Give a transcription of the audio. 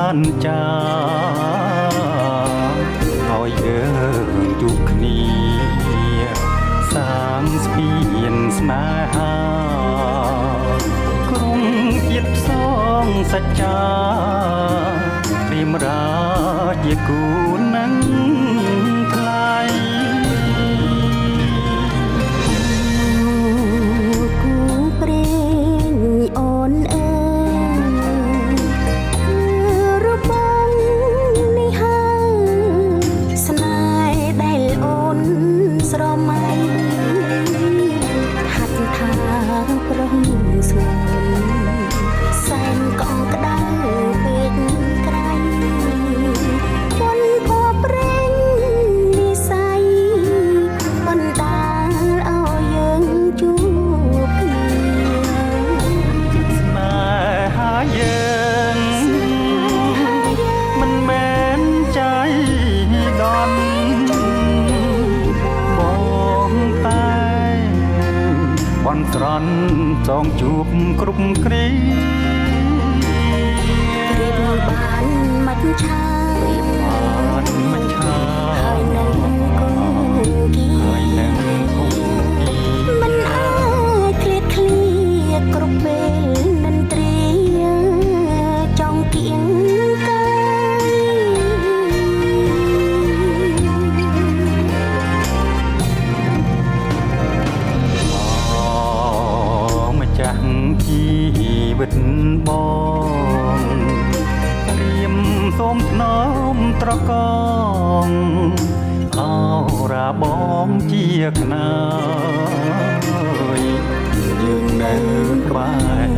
បានចាឲ្យយើងជួបគ្នាសាងស្ពានស្នេហាក្រុងជាតិផ្សងសច្ចាព្រាមរាជាគូនឹងថ្លៃគូព្រេងអូនអើយរបងនេះហើយស្នេហ៍ដែលអូនស្រមៃហាត់ថាប្រងស្ងួនសែនកងក្តៅពេកក្រៃពុនភ័ព្វព្រេងនិស័យបណ្ដាលឲ្យយើងជួបគ្នាស្នេហាយើងមិនមែនใจដន់បងតែបន់ស្រន់ចងជួបគ្រប់គ្រារៀបបានមិនឆាបានមិនឆាហើយនឹងគង់គីហើយនឹងគង់គីមិនអាចឃ្លាតឃ្លាគ្រប់ពេលនិនទ្រាចង់គៀងកាយម្ចាស់ជីវិតបងព្រាមសូមថ្នមត្រកងអរាបងជាខ្នើយយើងនៅក្បែរ